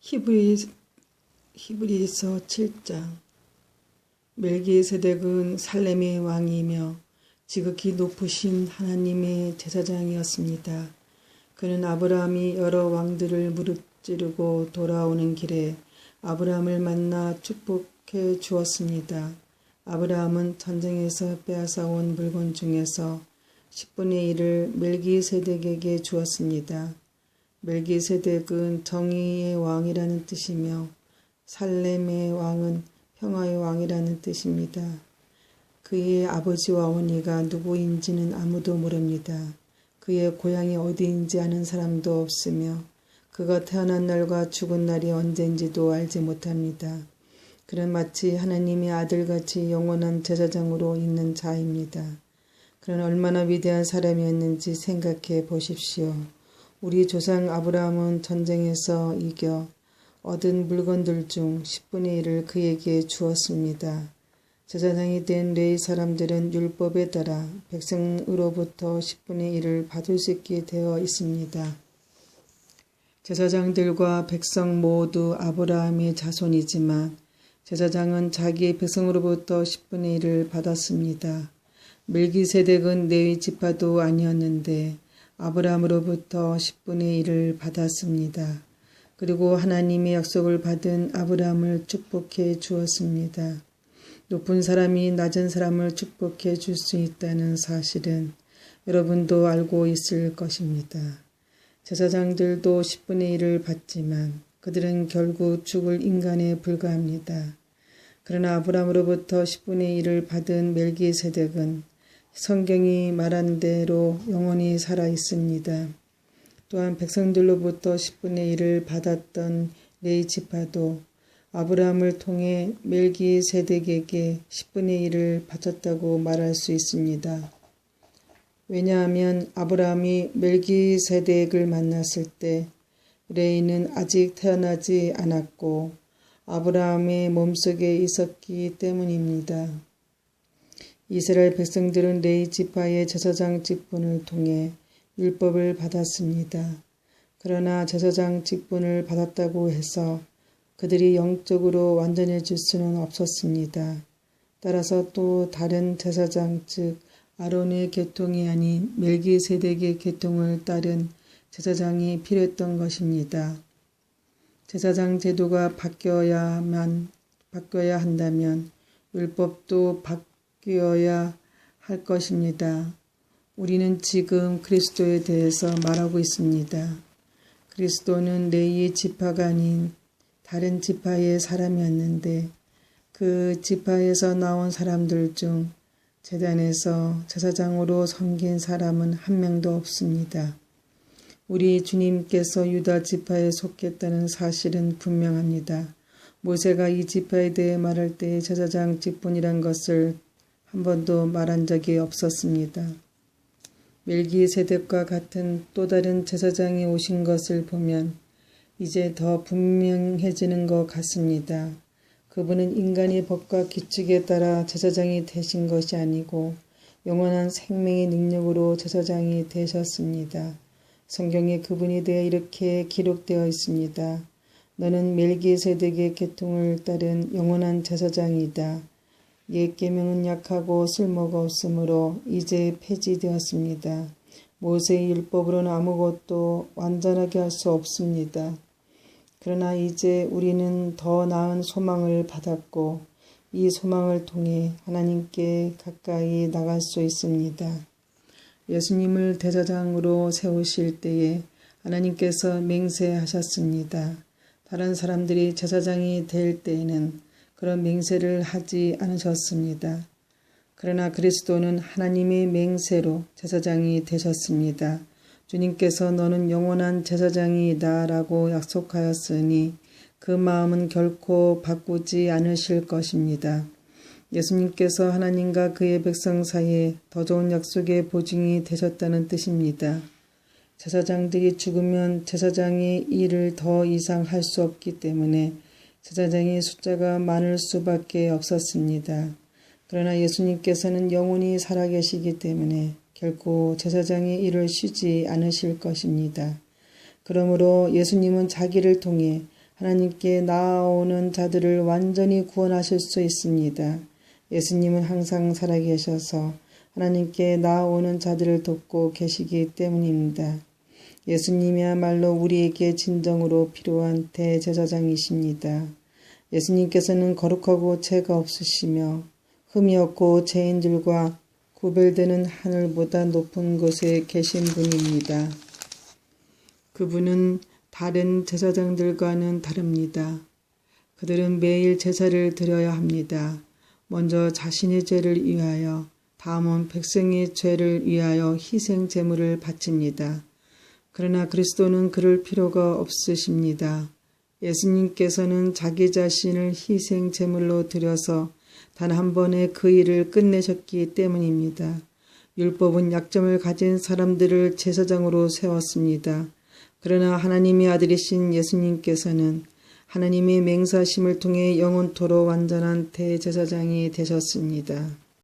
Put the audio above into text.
히브리서 7장. 멜기세덱은 살렘의 왕이며 지극히 높으신 하나님의 제사장이었습니다. 그는 아브라함이 여러 왕들을 무릎지르고 돌아오는 길에 아브라함을 만나 축복해 주었습니다. 아브라함은 전쟁에서 빼앗아온 물건 중에서 10분의 1을 멜기세덱에게 주었습니다. 멜기세덱은 정의의 왕이라는 뜻이며 살렘의 왕은 평화의 왕이라는 뜻입니다. 그의 아버지와 어머니가 누구인지는 아무도 모릅니다. 그의 고향이 어디인지 아는 사람도 없으며 그가 태어난 날과 죽은 날이 언제인지도 알지 못합니다. 그는 마치 하나님의 아들같이 영원한 제사장으로 있는 자입니다. 그는 얼마나 위대한 사람이었는지 생각해 보십시오. 우리 조상 아브라함은 전쟁에서 이겨 얻은 물건들 중 10분의 1을 그에게 주었습니다. 제사장이 된 레위 사람들은 율법에 따라 백성으로부터 10분의 1을 받을 수 있게 되어 있습니다. 제사장들과 백성 모두 아브라함의 자손이지만 제사장은 자기의 백성으로부터 10분의 1을 받았습니다. 멜기세덱은 레위 지파도 아니었는데 아브라함으로부터 10분의 1을 받았습니다. 그리고 하나님의 약속을 받은 아브라함을 축복해 주었습니다. 높은 사람이 낮은 사람을 축복해 줄 수 있다는 사실은 여러분도 알고 있을 것입니다. 제사장들도 10분의 1을 받지만 그들은 결국 죽을 인간에 불과합니다. 그러나 아브라함으로부터 10분의 1을 받은 멜기세덱은 성경이 말한 대로 영원히 살아 있습니다. 또한 백성들로부터 10분의 1을 받았던 레위 지파도 아브라함을 통해 멜기세덱에게 10분의 1을 바쳤다고 말할 수 있습니다. 왜냐하면 아브라함이 멜기세덱을 만났을 때 레위는 아직 태어나지 않았고 아브라함의 몸속에 있었기 때문입니다. 이스라엘 백성들은 레위 지파의 제사장 직분을 통해 율법을 받았습니다. 그러나 제사장 직분을 받았다고 해서 그들이 영적으로 완전해질 수는 없었습니다. 따라서 또 다른 제사장 즉 아론의 계통이 아닌 멜기세덱의 계통을 따른 제사장이 필요했던 것입니다. 제사장 제도가 바뀌어야 한다면 율법도 바뀌어야 할 것입니다. 우리는 지금 그리스도에 대해서 말하고 있습니다. 그리스도는 레위 지파가 아닌 다른 지파의 사람이었는데 그 지파에서 나온 사람들 중 제단에서 제사장으로 섬긴 사람은 한 명도 없습니다. 우리 주님께서 유다 지파에 속했다는 사실은 분명합니다. 모세가 이 지파에 대해 말할 때 제사장 직분이란 것을 한 번도 말한 적이 없었습니다. 멜기세덱과 같은 또 다른 제사장이 오신 것을 보면 이제 더 분명해지는 것 같습니다. 그분은 인간의 법과 규칙에 따라 제사장이 되신 것이 아니고 영원한 생명의 능력으로 제사장이 되셨습니다. 성경에 그분에 대해 이렇게 기록되어 있습니다. 너는 멜기세덱의 계통을 따른 영원한 제사장이다. 옛 계명은 약하고 쓸모가 없으므로 이제 폐지되었습니다. 모세의 율법으로는 아무것도 완전하게 할 수 없습니다. 그러나 이제 우리는 더 나은 소망을 받았고 이 소망을 통해 하나님께 가까이 나갈 수 있습니다. 예수님을 대제사장으로 세우실 때에 하나님께서 맹세하셨습니다. 다른 사람들이 제사장이 될 때에는 그런 맹세를 하지 않으셨습니다. 그러나 그리스도는 하나님의 맹세로 제사장이 되셨습니다. 주님께서 너는 영원한 제사장이다 라고 약속하였으니 그 마음은 결코 바꾸지 않으실 것입니다. 예수님께서 하나님과 그의 백성 사이에 더 좋은 약속의 보증이 되셨다는 뜻입니다. 제사장들이 죽으면 제사장의 일을 더 이상 할 수 없기 때문에 제사장의 숫자가 많을 수밖에 없었습니다. 그러나 예수님께서는 영원히 살아계시기 때문에 결코 제사장의 일을 쉬지 않으실 것입니다. 그러므로 예수님은 자기를 통해 하나님께 나아오는 자들을 완전히 구원하실 수 있습니다. 예수님은 항상 살아계셔서 하나님께 나아오는 자들을 돕고 계시기 때문입니다. 예수님이야말로 우리에게 진정으로 필요한 대제사장이십니다. 예수님께서는 거룩하고 죄가 없으시며 흠이 없고 죄인들과 구별되는 하늘보다 높은 곳에 계신 분입니다. 그분은 다른 제사장들과는 다릅니다. 그들은 매일 제사를 드려야 합니다. 먼저 자신의 죄를 위하여, 다음은 백성의 죄를 위하여 희생 제물을 바칩니다. 그러나 그리스도는 그럴 필요가 없으십니다. 예수님께서는 자기 자신을 희생 제물로 드려서 단 한 번에 그 일을 끝내셨기 때문입니다. 율법은 약점을 가진 사람들을 제사장으로 세웠습니다. 그러나 하나님의 아들이신 예수님께서는 하나님의 맹세하심을 통해 영원토록 완전한 대제사장이 되셨습니다.